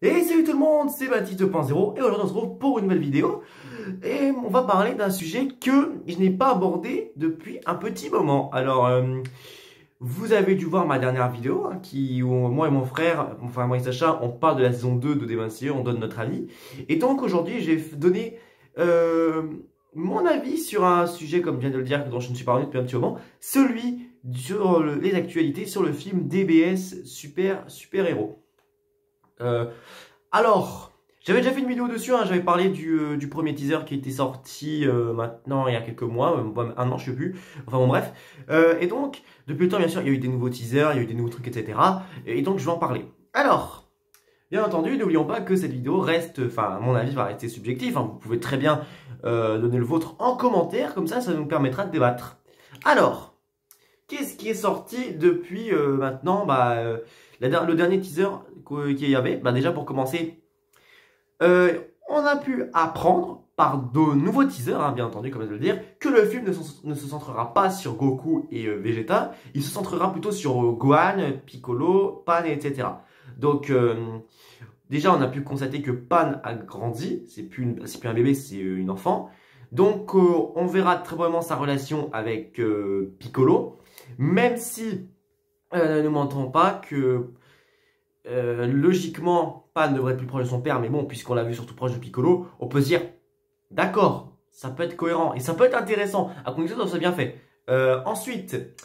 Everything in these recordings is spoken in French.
Et salut tout le monde, c'est Baptiste 2.0 et aujourd'hui on se retrouve pour une nouvelle vidéo et on va parler d'un sujet que je n'ai pas abordé depuis un petit moment. Alors, vous avez dû voir ma dernière vidéo où moi et mon frère, enfin moi et Sacha, on parle de la saison 2 de Demon Slayer, on donne notre avis. Et donc aujourd'hui j'ai donné mon avis sur un sujet, comme je viens de le dire, dont je ne suis pas revenu depuis un petit moment, celui sur les actualités sur le film DBS Super Héros. Alors, j'avais déjà fait une vidéo dessus, j'avais parlé du premier teaser qui était sorti maintenant il y a quelques mois, un an je sais plus, enfin bon bref. Et donc, depuis le temps bien sûr il y a eu des nouveaux teasers, il y a eu des nouveaux trucs etc. Et donc je vais en parler. Alors, bien entendu, n'oublions pas que cette vidéo reste, enfin mon avis va rester subjectif, vous pouvez très bien donner le vôtre en commentaire, comme ça nous permettra de débattre. Alors, qu'est-ce qui est sorti depuis maintenant le dernier teaser qu'il y avait, déjà pour commencer, on a pu apprendre par de nouveaux teasers, bien entendu, comme je vais le dire, que le film ne se centrera pas sur Goku et Vegeta, il se centrera plutôt sur Gohan, Piccolo, Pan, etc. Donc, déjà, on a pu constater que Pan a grandi, c'est plus un bébé, c'est une enfant. Donc, on verra très probablement sa relation avec Piccolo, même si, ne mentons pas que logiquement, Pan devrait être plus proche de son père, mais bon, puisqu'on l'a vu surtout proche de Piccolo, on peut se dire, d'accord, ça peut être cohérent et ça peut être intéressant, à condition que ça soit bien fait. Ensuite,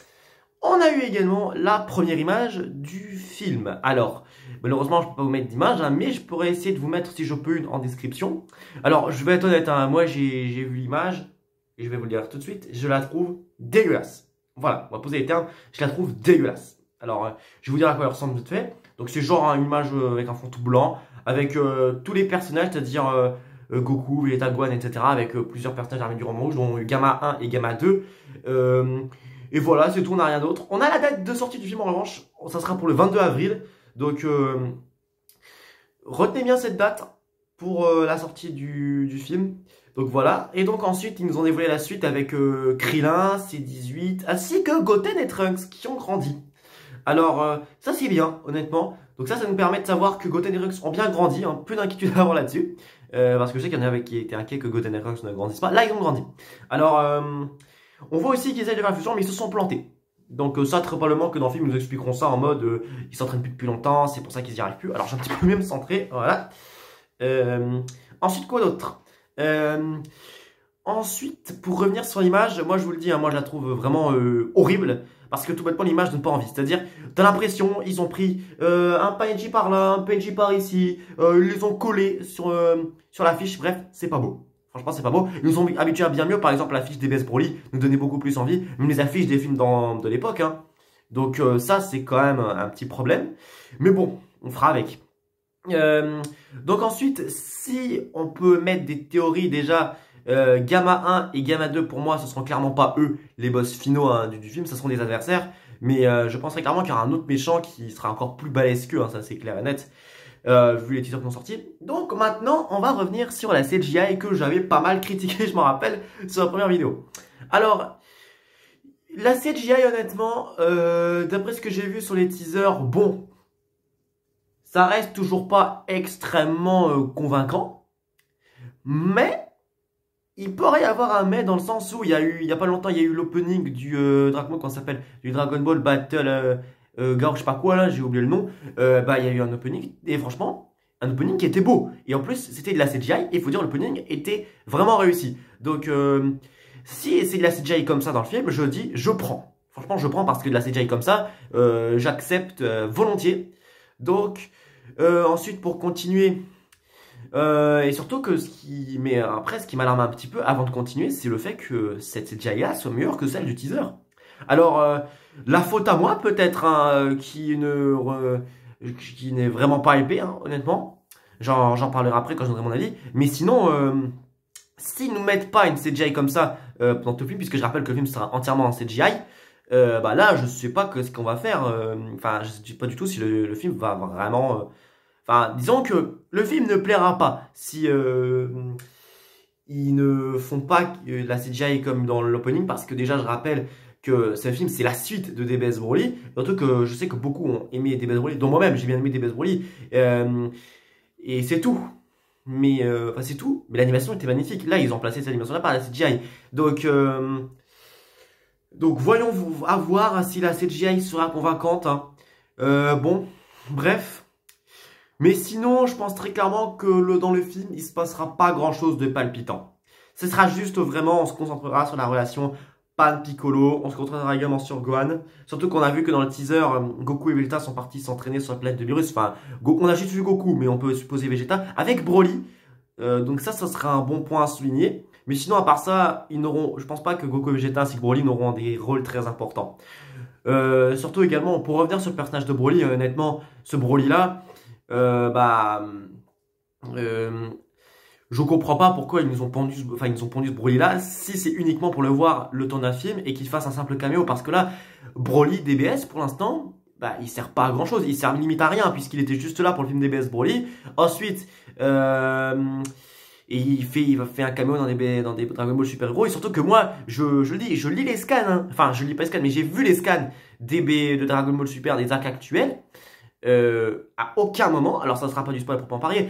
on a eu également la première image du film. Alors, malheureusement, je ne peux pas vous mettre d'image, mais je pourrais essayer de vous mettre, si je peux, une en description. Alors, je vais être honnête, moi j'ai vu l'image, et je vais vous le dire tout de suite, je la trouve dégueulasse. Voilà, on va poser les termes, je la trouve dégueulasse. Alors, je vais vous dire à quoi elle ressemble vite fait. Donc c'est genre une image avec un fond tout blanc, avec tous les personnages, c'est-à-dire Goku, Vegeta, Gohan, etc. Avec plusieurs personnages armés du roman rouge, dont Gamma 1 et Gamma 2. Et voilà, c'est tout, on n'a rien d'autre. On a la date de sortie du film en revanche, ça sera pour le 22 avril. Donc retenez bien cette date pour la sortie du film. Donc voilà, et donc ensuite ils nous ont dévoilé la suite avec Krillin, C18, ainsi que Goten et Trunks qui ont grandi. Alors, ça c'est bien, honnêtement. Donc ça nous permet de savoir que Goten et Trunks ont bien grandi, peu d'inquiétude à avoir là-dessus. Parce que je sais qu'il y en avait qui étaient inquiets que Goten et Trunks ne grandissent pas. Là, ils ont grandi. Alors, on voit aussi qu'ils essayent de faire la fusion, mais ils se sont plantés. Donc ça, très probablement que dans le film, ils nous expliqueront ça en mode ils s'entraînent plus depuis longtemps, c'est pour ça qu'ils n'y arrivent plus. Alors, j'ai un petit peu mieux me centrer, voilà. Ensuite, quoi d'autre Ensuite, pour revenir sur l'image, moi je vous le dis, moi je la trouve vraiment horrible. Parce que tout bêtement l'image donne pas envie. C'est-à-dire, t'as l'impression, ils ont pris un PNJ par là, un PNJ par ici, ils les ont collés sur l'affiche. Bref, c'est pas beau. Franchement, c'est pas beau. Ils nous ont habitués à bien mieux. Par exemple, l'affiche des DBS Broly nous donnait beaucoup plus envie. Même les affiches des films de l'époque. Donc ça, c'est quand même un petit problème. Mais bon, on fera avec. Donc ensuite, si on peut mettre des théories déjà... Gamma 1 et Gamma 2 pour moi ce seront clairement pas eux les boss finaux du film, ce seront des adversaires, mais je penserais clairement qu'il y aura un autre méchant qui sera encore plus balèze qu'eux, ça c'est clair et net, vu les teasers qui sont sortis. Donc maintenant on va revenir sur la CGI que j'avais pas mal critiqué, je m'en rappelle, sur la première vidéo. Alors la CGI honnêtement, d'après ce que j'ai vu sur les teasers, bon, ça reste toujours pas extrêmement convaincant, mais il pourrait y avoir un mais dans le sens où il y a pas longtemps, il y a eu l'opening du comment ça s'appelle, du Dragon Ball Battle Garo, je sais pas quoi là, j'ai oublié le nom. Il y a eu un opening et franchement, un opening qui était beau. Et en plus, c'était de la CGI et il faut dire l'opening était vraiment réussi. Donc si c'est de la CGI comme ça dans le film, je dis je prends. Franchement, je prends parce que de la CGI comme ça, j'accepte volontiers. Donc ensuite pour continuer. Et surtout que ce qui m'alarme un petit peu avant de continuer, c'est le fait que cette CGI là soit meilleure que celle du teaser. Alors, la faute à moi peut-être, qui n'est vraiment pas épais, honnêtement. J'en parlerai après quand je donnerai mon avis. Mais sinon, s'ils nous mettent pas une CGI comme ça dans tout le film, puisque je rappelle que le film sera entièrement en CGI, là je sais pas ce qu'on va faire. Enfin, je sais pas du tout si le film va vraiment... Enfin, disons que le film ne plaira pas si ils ne font pas la CGI comme dans l'opening, parce que déjà je rappelle que ce film c'est la suite de DBS Broly, surtout que je sais que beaucoup ont aimé DBS Broly, dont moi-même j'ai bien aimé DBS Broly. Et c'est tout. Mais enfin c'est tout. Mais l'animation était magnifique. Là, ils ont placé cette animation-là par la CGI. Donc voyons à voir si la CGI sera convaincante. Hein. Bon, bref. Mais sinon, je pense très clairement que dans le film, il se passera pas grand-chose de palpitant. Ce sera juste vraiment, on se concentrera sur la relation Pan-Piccolo, on se concentrera également sur Gohan. Surtout qu'on a vu que dans le teaser, Goku et Vegeta sont partis s'entraîner sur la planète de Virus. Enfin, on a juste vu Goku, mais on peut supposer Vegeta avec Broly. Donc ça sera un bon point à souligner. Mais sinon, à part ça, je pense pas que Goku et Vegeta ainsi que Broly n'auront des rôles très importants. Surtout également, pour revenir sur le personnage de Broly, honnêtement, ce Broly-là, je comprends pas pourquoi ils nous ont pondu ce Broly-là, si c'est uniquement pour le voir le temps d'un film et qu'il fasse un simple caméo. Parce que là, Broly DBS, pour l'instant, il sert pas à grand chose. Il sert limite à rien, puisqu'il était juste là pour le film DBS Broly. Ensuite, il fait un caméo dans des Dragon Ball Super Hero. Et surtout que moi, je le dis, je lis les scans. Hein. Enfin, je lis pas les scans, mais j'ai vu les scans DB de Dragon Ball Super des arcs actuels. À aucun moment, alors ça ne sera pas du spoil pour en parler,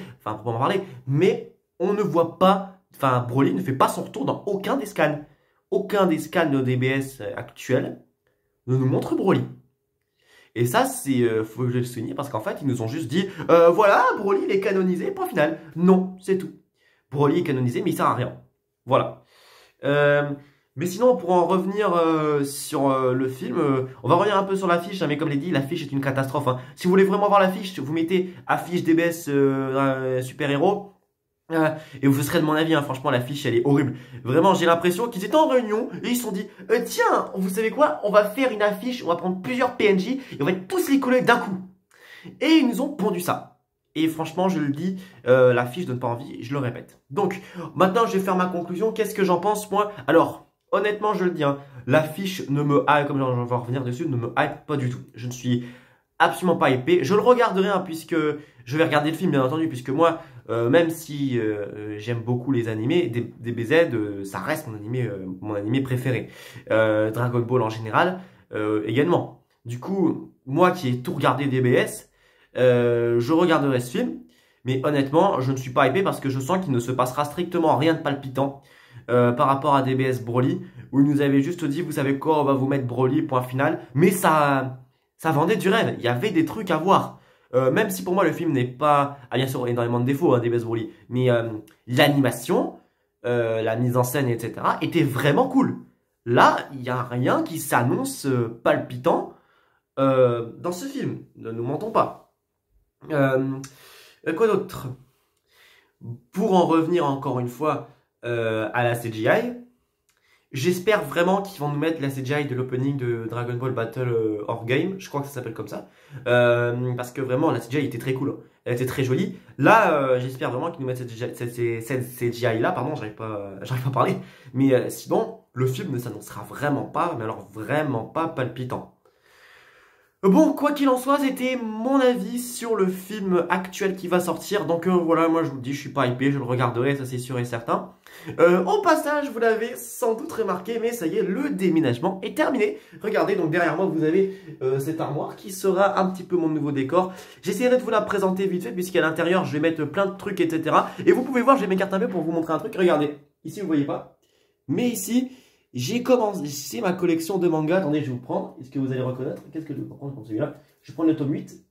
mais on ne voit pas, Broly ne fait pas son retour dans aucun des scans. Aucun des scans de DBS actuels ne nous montre Broly. Et ça, faut que je le souligne parce qu'en fait, ils nous ont juste dit, voilà, Broly il est canonisé, point final. Non, c'est tout. Broly est canonisé, mais il sert à rien. Voilà. Mais sinon, pour en revenir sur le film, on va revenir un peu sur l'affiche, hein, mais comme je l'ai dit, l'affiche est une catastrophe. Hein. Si vous voulez vraiment voir l'affiche, vous mettez affiche DBS super-héros, et vous serez de mon avis, hein, franchement, l'affiche, elle est horrible. Vraiment, j'ai l'impression qu'ils étaient en réunion, et ils se sont dit, tiens, vous savez quoi, on va faire une affiche, on va prendre plusieurs PNJ, et on va tous les coller d'un coup. Et ils nous ont pondu ça. Et franchement, je le dis, l'affiche donne pas envie, je le répète. Donc, maintenant, je vais faire ma conclusion. Qu'est-ce que j'en pense, moi? Alors, honnêtement, je le dis, hein, l'affiche ne me hype, comme j'en vais revenir dessus, ne me hype pas du tout. Je ne suis absolument pas hypé. Je le regarderai, hein, puisque je vais regarder le film, bien entendu, puisque moi, même si j'aime beaucoup les animés, DBZ, ça reste mon animé préféré. Dragon Ball en général, également. Du coup, moi qui ai tout regardé DBS, je regarderai ce film, mais honnêtement, je ne suis pas hypé parce que je sens qu'il ne se passera strictement rien de palpitant par rapport à DBS Broly, où il nous avait juste dit, vous savez quoi, on va vous mettre Broly, point final. Mais ça vendait du rêve, il y avait des trucs à voir. Même si pour moi le film n'est pas, bien sûr énormément de défauts, hein, DBS Broly, mais l'animation, la mise en scène, etc. était vraiment cool. Là, il n'y a rien qui s'annonce palpitant dans ce film, ne nous mentons pas. Quoi d'autre? Pour en revenir encore une fois à la CGI, j'espère vraiment qu'ils vont nous mettre la CGI de l'opening de Dragon Ball Battle Hors Game, je crois que ça s'appelle comme ça, parce que vraiment la CGI était très cool, elle était très jolie. Là, j'espère vraiment qu'ils nous mettent cette CGI là, pardon, j'arrive pas à parler, mais sinon, le film ne s'annoncera vraiment pas, mais alors vraiment pas palpitant. Bon, quoi qu'il en soit, c'était mon avis sur le film actuel qui va sortir. Donc voilà, moi je vous le dis, je suis pas hypé, je le regarderai, ça c'est sûr et certain. Au passage, vous l'avez sans doute remarqué, mais ça y est, le déménagement est terminé. Regardez, donc derrière moi, vous avez cette armoire qui sera un petit peu mon nouveau décor. J'essaierai de vous la présenter vite fait, puisqu'à l'intérieur, je vais mettre plein de trucs, etc. Et vous pouvez voir, j'ai mes cartes à pour vous montrer un truc. Regardez, ici, vous voyez pas. Mais ici... j'ai commencé ma collection de mangas. Attendez, je vais vous prendre. Est-ce que vous allez reconnaître? Qu'est-ce que je vais prendre pour celui-là? Je vais prendre le tome 8.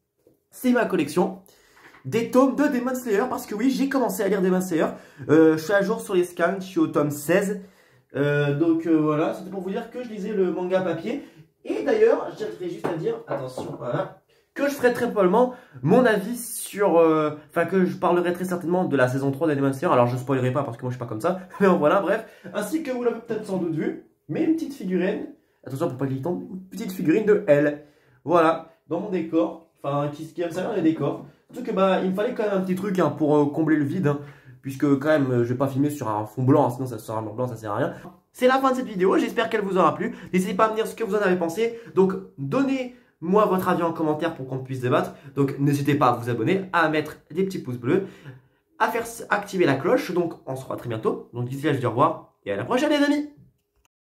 C'est ma collection des tomes de Demon Slayer. Parce que oui, j'ai commencé à lire Demon Slayer. Je suis à jour sur les scans. Je suis au tome 16. Voilà, c'était pour vous dire que je lisais le manga papier. Et d'ailleurs, je tiendrai juste à dire, attention, voilà, que je ferai très probablement mon avis sur... que je parlerai très certainement de la saison 3 de Demon Slayer. Alors je spoilerai pas parce que moi je suis pas comme ça. Mais voilà, bref. Ainsi que vous l'avez peut-être sans doute vu. Mais une petite figurine. Attention pour pas qu'il tombe. Une petite figurine de elle. Voilà. Dans mon décor. Enfin, qui aime ça les décors. Surtout que il me fallait quand même un petit truc hein, pour combler le vide. Hein, puisque quand même, je vais pas filmer sur un fond blanc. Hein, sinon ça sera un blanc, ça sert à rien. C'est la fin de cette vidéo. J'espère qu'elle vous aura plu. N'hésitez pas à me dire ce que vous en avez pensé. Donc, donnez-moi votre avis en commentaire pour qu'on puisse débattre. Donc n'hésitez pas à vous abonner, à mettre des petits pouces bleus, à faire activer la cloche. Donc on se revoit très bientôt. Donc d'ici là je dis au revoir et à la prochaine les amis.